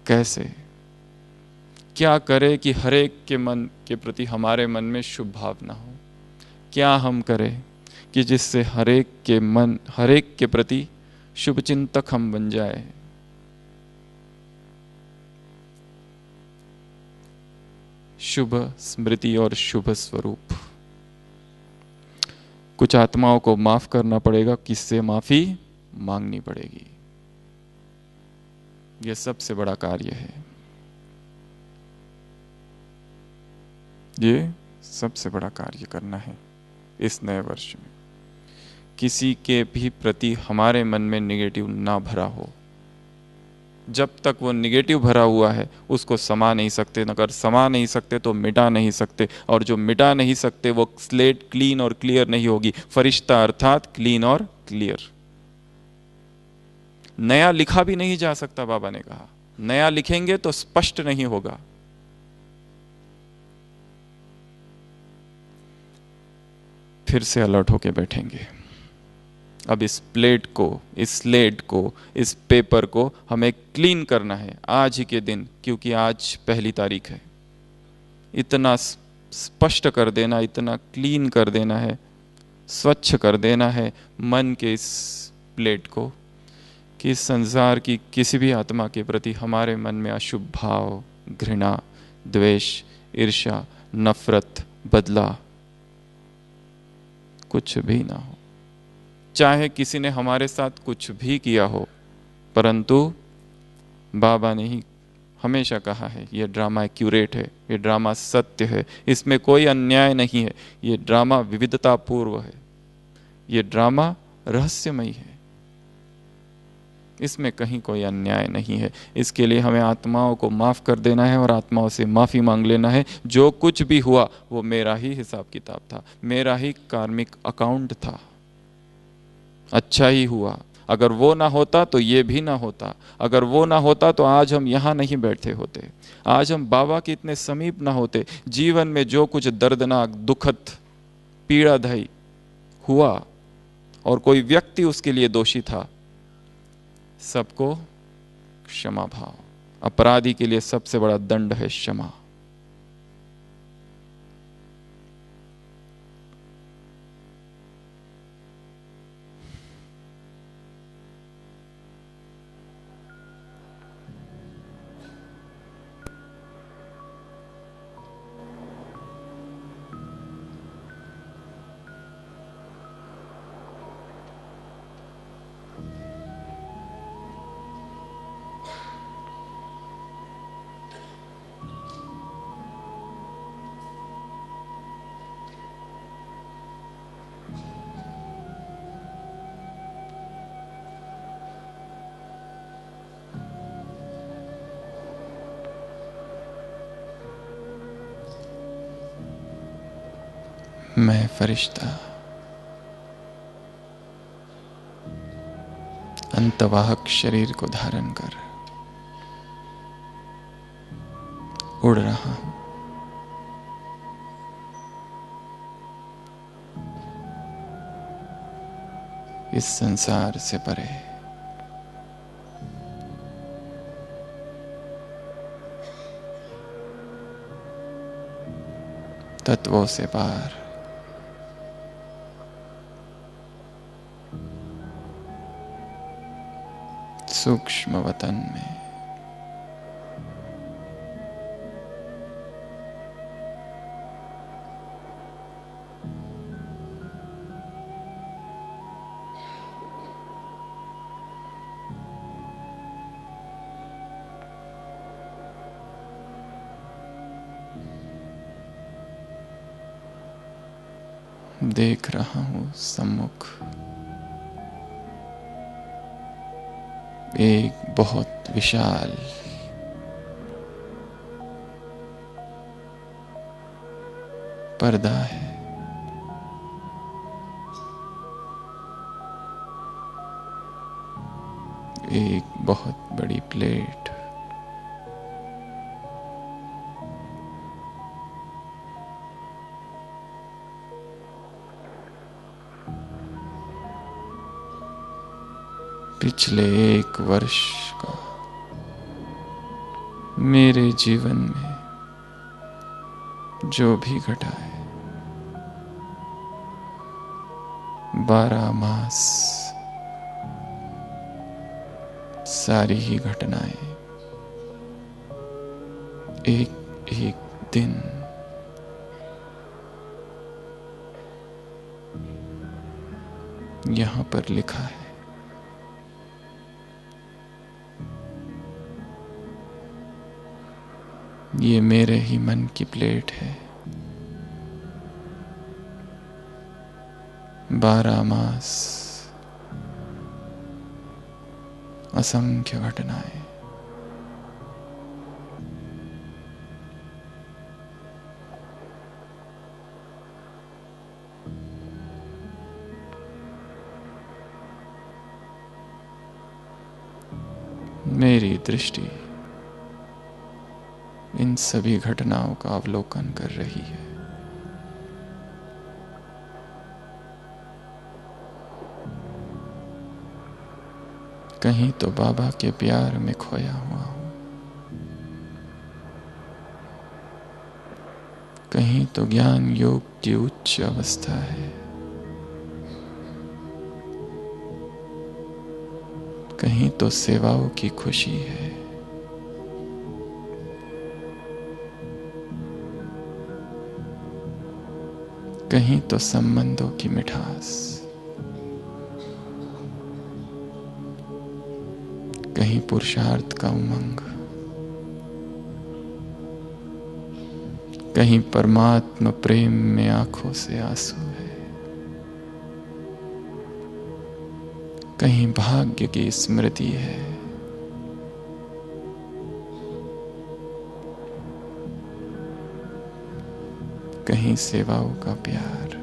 कैसे, क्या करे कि हरेक के मन के प्रति हमारे मन में शुभ भावना हो? क्या हम करें कि जिससे हरेक के प्रति शुभ चिंतक हम बन जाए? शुभ स्मृति और शुभ स्वरूप। कुछ आत्माओं को माफ करना पड़ेगा, किससे माफी मांगनी पड़ेगी। यह सबसे बड़ा कार्य है, ये सबसे बड़ा कार्य करना है इस नए वर्ष में। किसी के भी प्रति हमारे मन में निगेटिव ना भरा हो। जब तक वो निगेटिव भरा हुआ है उसको समा नहीं सकते, अगर समा नहीं सकते तो मिटा नहीं सकते, और जो मिटा नहीं सकते वो स्लेट क्लीन और क्लियर नहीं होगी। फरिश्ता अर्थात क्लीन और क्लियर। नया लिखा भी नहीं जा सकता, बाबा ने कहा नया लिखेंगे तो स्पष्ट नहीं होगा। फिर से अलर्ट होके बैठेंगे। अब इस प्लेट को, इस स्लेट को, इस पेपर को हमें क्लीन करना है आज ही के दिन, क्योंकि आज 1 तारीख है। इतना स्पष्ट कर देना, इतना क्लीन कर देना है, स्वच्छ कर देना है मन के इस प्लेट को कि इस संसार की किसी भी आत्मा के प्रति हमारे मन में अशुभ भाव, घृणा, द्वेष, ईर्ष्या, नफरत, बदला कुछ भी ना हो। चाहे किसी ने हमारे साथ कुछ भी किया हो, परंतु बाबा ने ही हमेशा कहा है ये ड्रामा एक्यूरेट है, ये ड्रामा सत्य है, इसमें कोई अन्याय नहीं है, ये ड्रामा विविधतापूर्व है, ये ड्रामा रहस्यमयी है, इसमें कहीं कोई अन्याय नहीं है। इसके लिए हमें आत्माओं को माफ कर देना है और आत्माओं से माफी मांग लेना है। जो कुछ भी हुआ वो मेरा ही हिसाब किताब था, मेरा ही कार्मिक अकाउंट था। अच्छा ही हुआ, अगर वो ना होता तो ये भी ना होता, अगर वो ना होता तो आज हम यहाँ नहीं बैठे होते, आज हम बाबा के इतने समीप ना होते। जीवन में जो कुछ दर्दनाक, दुखद, पीड़ादायी हुआ और कोई व्यक्ति उसके लिए दोषी था, सबको क्षमा भाव। अपराधी के लिए सबसे बड़ा दंड है क्षमा। मैं फरिश्ता अंतवाहक शरीर को धारण कर उड़ रहा हूं। इस संसार से परे, तत्वों से पार, सूक्ष्म वतन में। देख रहा हूं सम्मुख एक बहुत विशाल पर्दा है। एक बहुत बड़ी प्लेट, पिछले 1 वर्ष का मेरे जीवन में जो भी घटा है, 12 मास सारी ही घटनाएं एक एक दिन यहां पर लिखा है। ये मेरे ही मन की प्लेट है। 12 मास असंख्य घटनाएं। मेरी दृष्टि इन सभी घटनाओं का अवलोकन कर रही है। कहीं तो बाबा के प्यार में खोया हुआ हूं, कहीं तो ज्ञान योग की उच्च अवस्था है, कहीं तो सेवाओं की खुशी है, कहीं तो संबंधों की मिठास, कहीं पुरुषार्थ का उमंग, कहीं परमात्मा प्रेम में आंखों से आंसू है, कहीं भाग्य की स्मृति है, कहीं सेवाओं का प्यार,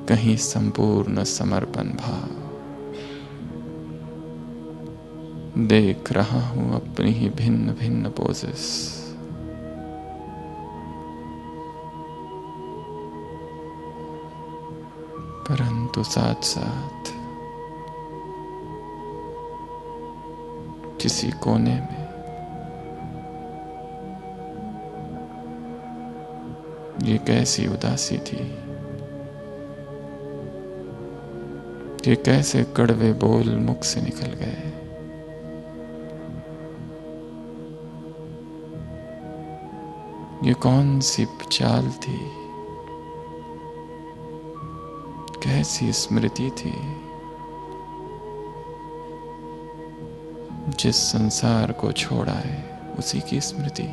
कहीं संपूर्ण समर्पण भाव। देख रहा हूं अपनी ही भिन्न भिन्न पोजेस, परंतु साथ साथ किसी कोने में ये कैसी उदासी थी, ये कैसे कड़वे बोल मुख से निकल गए। ये कौन सी चाल थी, कैसी स्मृति थी, जिस संसार को छोड़ा है उसी की स्मृति।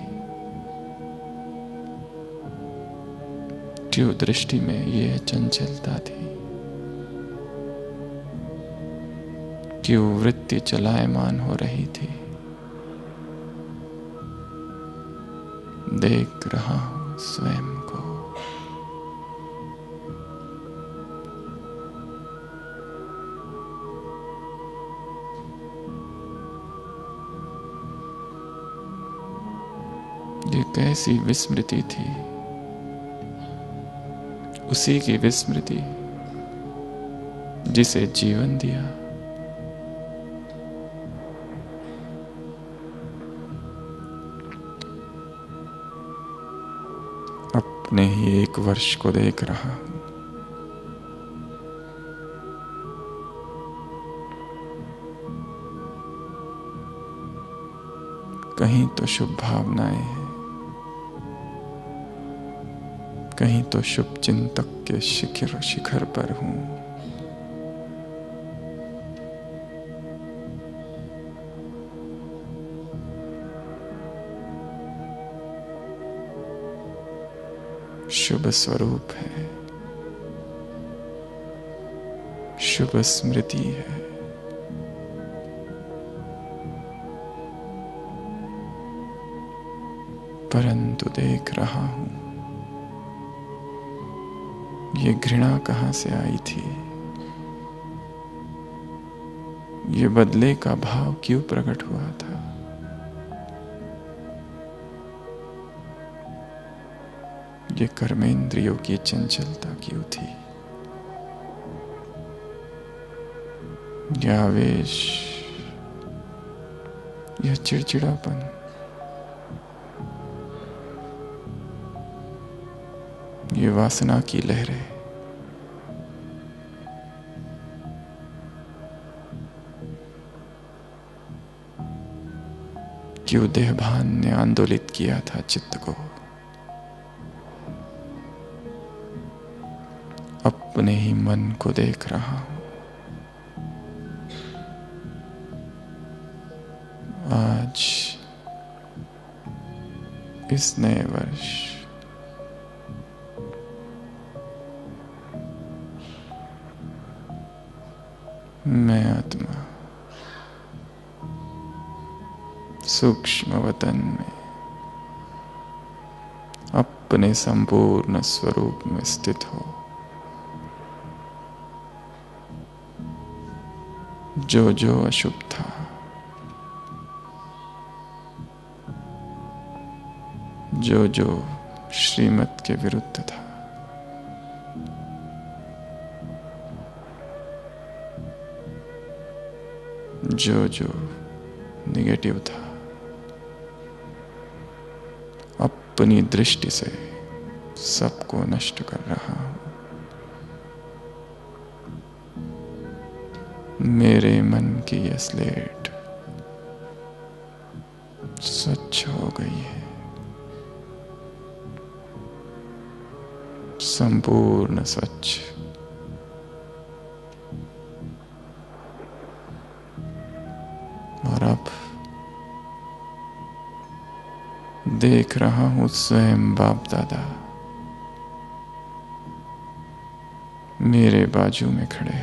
क्यों दृष्टि में ये चंचलता थी, क्यों वृत्ति चलायमान हो रही थी। देख रहा हूं स्वयं को, ये कैसी विस्मृति थी, उसी की विस्मृति जिसे जीवन दिया। अपने ही 1 वर्ष को देख रहा हूं, कहीं तो शुभ भावनाएं हैं, कहीं तो शुभ चिंतक के शिखर पर हूं। शुभ स्वरूप है, शुभ स्मृति है, परंतु देख रहा हूं ये घृणा कहां से आई थी, ये बदले का भाव क्यों प्रकट हुआ था। ये कर्मेंद्रियों की चंचलता क्यों थी, ये आवेश यह चिड़चिड़ापन, ये वासना की लहरें, क्यों देहभान ने आंदोलित किया था चित्त को, अपने ही मन को देख रहा हूं। आज इस नए वर्ष मैं आत्मा सूक्ष्म वतन में अपने संपूर्ण स्वरूप में स्थित हो, जो जो अशुभ था, जो जो श्रीमत के विरुद्ध था, जो जो निगेटिव था, अपनी दृष्टि से सबको नष्ट कर रहा हूं। मेरे मन की यह स्लेट स्वच्छ हो गई है, संपूर्ण स्वच्छ। और अब देख रहा हूं स्वयं बाप दादा मेरे बाजू में खड़े।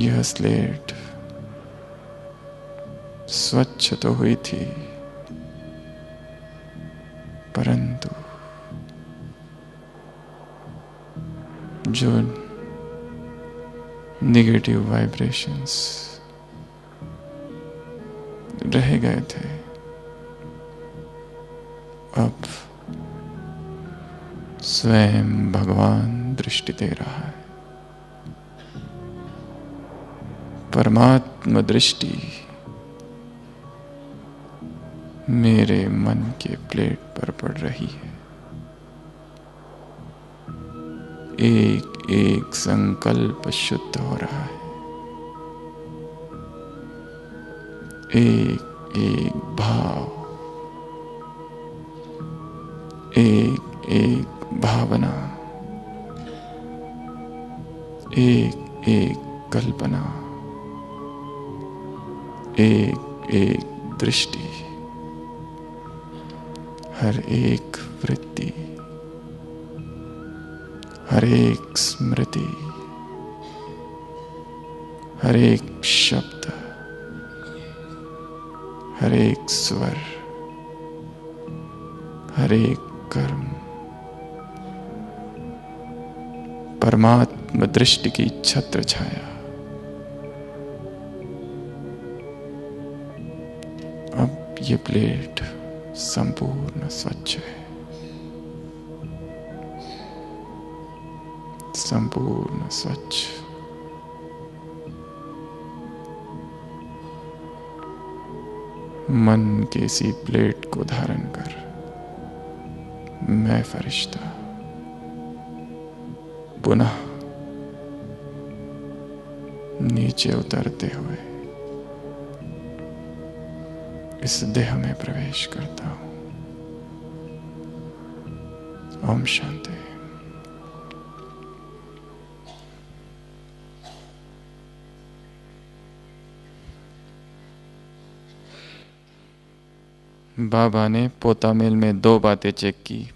यह स्लेट स्वच्छ तो हुई थी, परंतु जो नेगेटिव वाइब्रेशंस रह गए थे, अब स्वयं भगवान दृष्टि दे रहा है। परमात्मा दृष्टि मेरे मन के प्लेट पर पड़ रही है। एक एक संकल्प शुद्ध हो रहा है, एक एक भाव, एक एक भावना, एक एक कल्पना, एक एक दृष्टि, हर एक वृत्ति, हर एक स्मृति, हर एक शब्द, हर एक स्वर, हर एक कर्म परमात्मा दृष्टि की छत्र छाया। अब ये प्लेट संपूर्ण स्वच्छ है, संपूर्ण स्वच्छ। मन के इसी प्लेट को धारण कर मैं फरिश्ता पुनः नीचे उतरते हुए इस देह में प्रवेश करता हूं। ओम शांति। बाबा ने पोतामिल में 2 बातें चेक की।